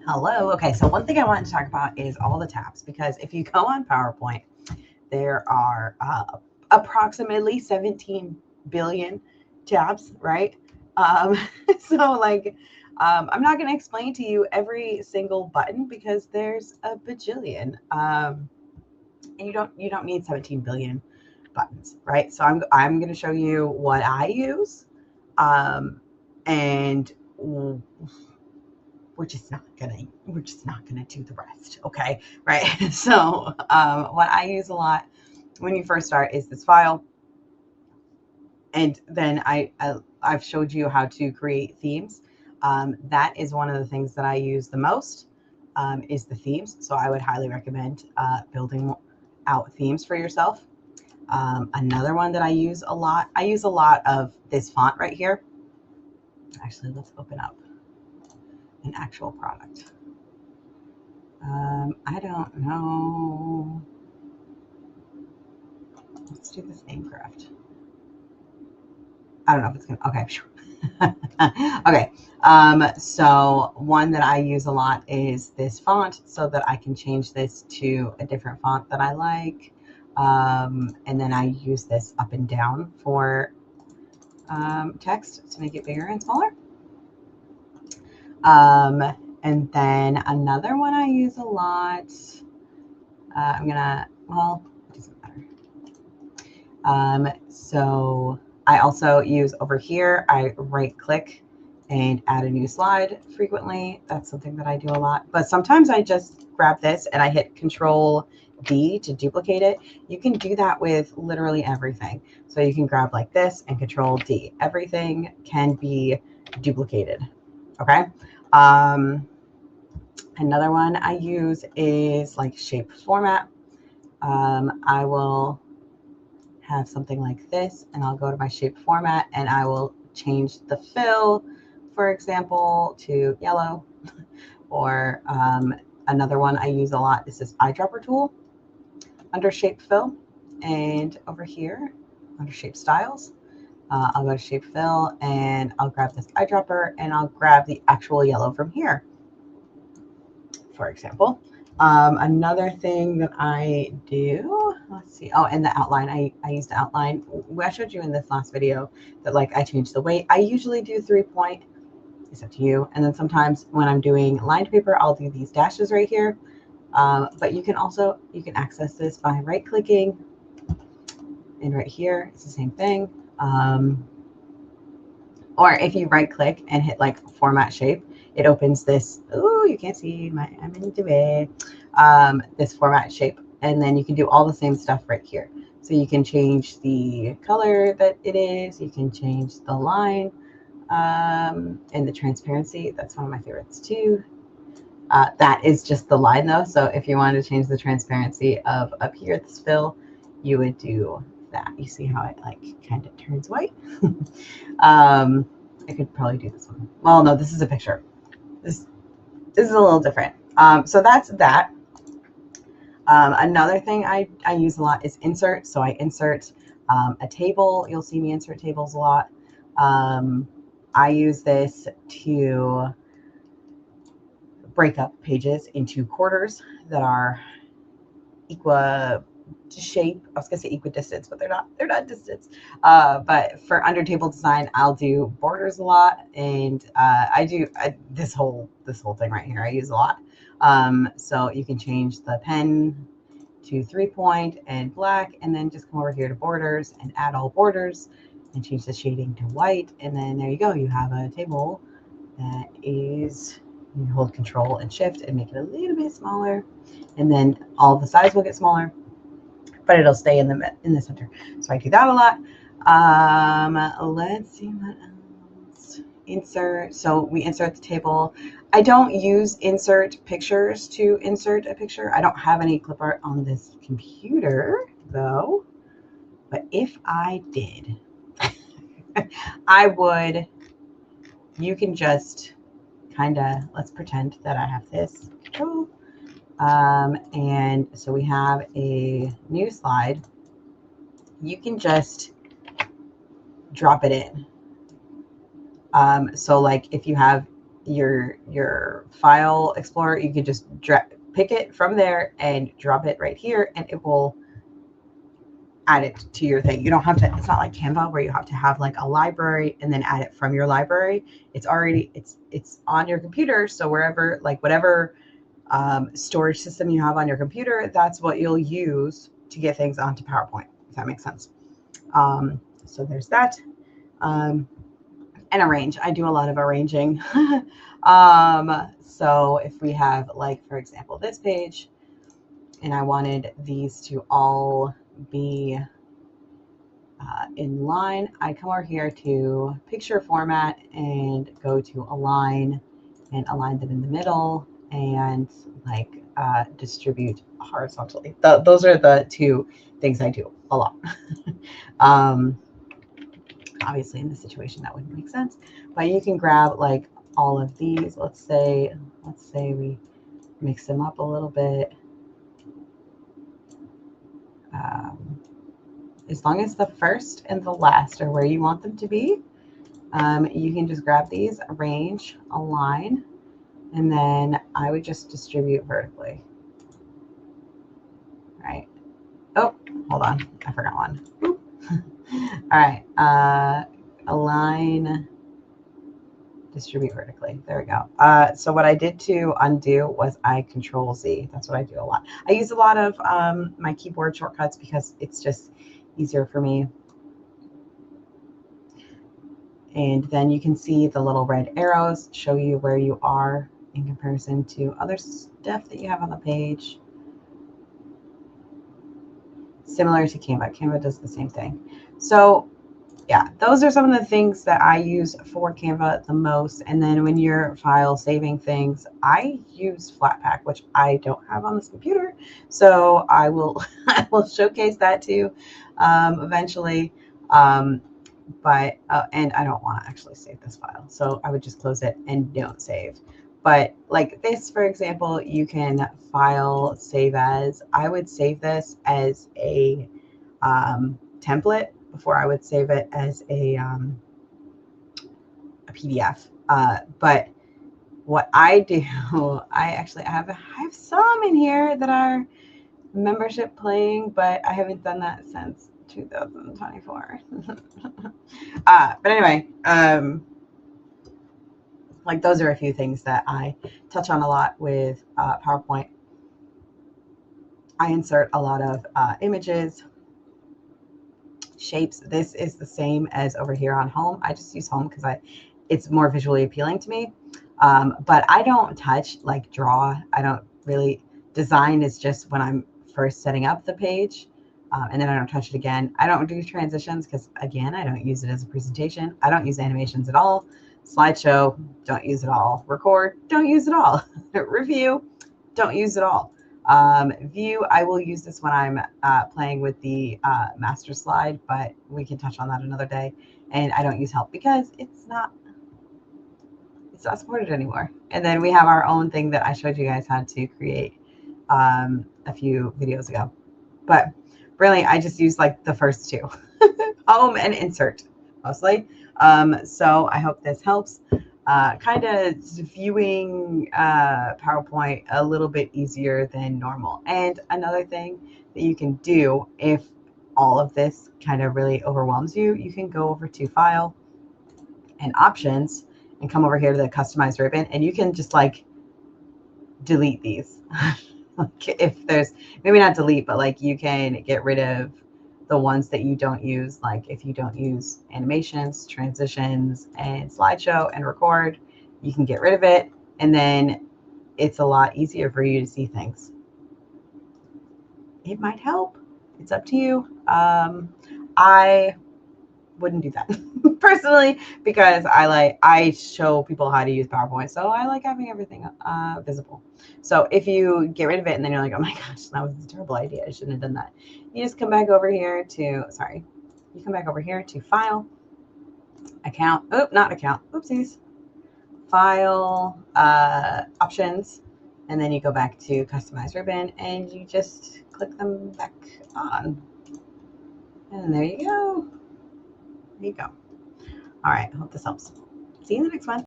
Hello. Okay, so one thing I wanted to talk about is all the tabs, because if you go on PowerPoint, there are approximately 17 billion tabs, right? Um, so like, I'm not going to explain to you every single button because there's a bajillion, and you don't need 17 billion buttons, right? So I'm going to show you what I use, and we're just not gonna do the rest, okay? Right. So what I use a lot when you first start is this file, and then I've showed you how to create themes. That is one of the things that I use the most, is the themes. So I would highly recommend building out themes for yourself. Another one that I use a lot, I use a lot of this font right here. Actually, let's open up an actual product. I don't know. Let's do this name craft. I don't know if it's gonna. Okay, sure. Okay. So one that I use a lot is this font, so that I can change this to a different font that I like. And then I use this up and down for text to make it bigger and smaller. And then another one I use a lot. Well, it doesn't matter. So I also use over here, I right click and add a new slide frequently. That's something that I do a lot. But sometimes I just grab this and I hit Control D to duplicate it. You can do that with literally everything. So you can grab like this and Control D. Everything can be duplicated. Okay. Another one I use is like shape format. I will have something like this, and I'll go to my shape format and I will change the fill, for example, to yellow. Or another one I use a lot is this eyedropper tool under shape fill, and over here under shape styles, I'll go to shape fill and I'll grab this eyedropper and I'll grab the actual yellow from here, for example. Another thing that I do, let's see. Oh, and the outline. I use the outline. I showed you in this last video that like I change the weight. I usually do 3-point. It's up to you. And then sometimes when I'm doing lined paper, I'll do these dashes right here. But you can access this by right clicking, and right here it's the same thing. Or if you right click and hit like format shape, it opens this. Oh, you can't see I'm into it. This format shape, and then you can do all the same stuff right here. So you can change the color that it is. You can change the line, and the transparency. That's one of my favorites too. That is just the line though. So if you wanted to change the transparency of up here at this fill, you would do that. You see how it like kind of turns white? I could probably do this one. Well, no, this is a picture. This is a little different. So that's that. Another thing I use a lot is insert. So I insert a table. You'll see me insert tables a lot. I use this to break up pages into quarters that are shape. I was gonna say equidistance, but they're not. They're not distance. But for under table design, I'll do borders a lot, and this whole thing right here I use a lot. So you can change the pen to 3-point and black, and then just come over here to borders and add all borders, and change the shading to white, and then there you go. You have a table that is. You hold Control and Shift and make it a little bit smaller, and then all the sides will get smaller, but it'll stay in the center. So I do that a lot. Let's see what else. Insert. So we insert the table. I don't use insert pictures to insert a picture. I don't have any clip art on this computer though, but if I did, I would. You can just kind of, let's pretend that I have this Control. And so we have a new slide. You can just drop it in. So like if you your file explorer, you can just pick it from there and drop it right here, and it will add it to your thing. You don't have to, it's not like Canva where you have to have like a library and then add it from your library. It's already, it's on your computer. So wherever, like whatever storage system you have on your computer, that's what you'll use to get things onto PowerPoint, if that makes sense. So there's that. And arrange. I do a lot of arranging. So if we have, like, for example, this page, and I wanted these to all be in line, I come over here to picture format and go to align and align them in the middle and like distribute horizontally. Those are the two things I do a lot. Obviously in this situation that wouldn't make sense, but you can grab like all of these. Let's say we mix them up a little bit. As long as the first and the last are where you want them to be, you can just grab these, arrange, align, and then I would just distribute vertically. Right. Oh, hold on. I forgot one. All right. Align, distribute vertically. There we go. So what I did to undo was I Ctrl Z. That's what I do a lot. I use a lot of my keyboard shortcuts because it's just easier for me. And then you can see the little red arrows show you where you are in comparison to other stuff that you have on the page. Similar to Canva. Canva does the same thing. So yeah, those are some of the things that I use for Canva the most. And then when you're file saving things, I use Flatpak, which I don't have on this computer. So I will I will showcase that too eventually. But and I don't want to actually save this file, so I would just close it and don't save. But like this, for example, you can file save as. I would save this as a template before I would save it as a PDF. But what I do, I have some in here that are membership playing, but I haven't done that since 2024. But anyway, like those are a few things that I touch on a lot with PowerPoint. I insert a lot of images, shapes. This is the same as over here on home. I just use home because it's more visually appealing to me. But I don't touch like draw. I don't really, design is just when I'm first setting up the page. And then I don't touch it again. I don't do transitions because, again, I don't use it as a presentation. I don't use animations at all. Slideshow, don't use it all. Record, don't use it all. Review, don't use it all. View, I will use this when I'm playing with the master slide, but we can touch on that another day. And I don't use help because it's not supported anymore. And then we have our own thing that I showed you guys how to create a few videos ago. But really, I just use like the first two, home and insert mostly. So I hope this helps. Kind of viewing PowerPoint a little bit easier than normal. And another thing that you can do if all of this kind of really overwhelms you, you can go over to File and Options and come over here to the Customize ribbon, and you can just like delete these. If there's, maybe not delete, but like you can get rid of the ones that you don't use. Like if you don't use animations, transitions, and slideshow and record, you can get rid of it. And then it's a lot easier for you to see things. It might help. It's up to you. I wouldn't do that personally because I show people how to use PowerPoint, so I like having everything visible. So if you get rid of it and then you're like, oh my gosh, that was a terrible idea, I shouldn't have done that, you just come back over here to File, Account, not Account, oopsies, File, Options, and then you go back to Customize ribbon and you just click them back on, and there you go. There you go. All right. I hope this helps. See you in the next one.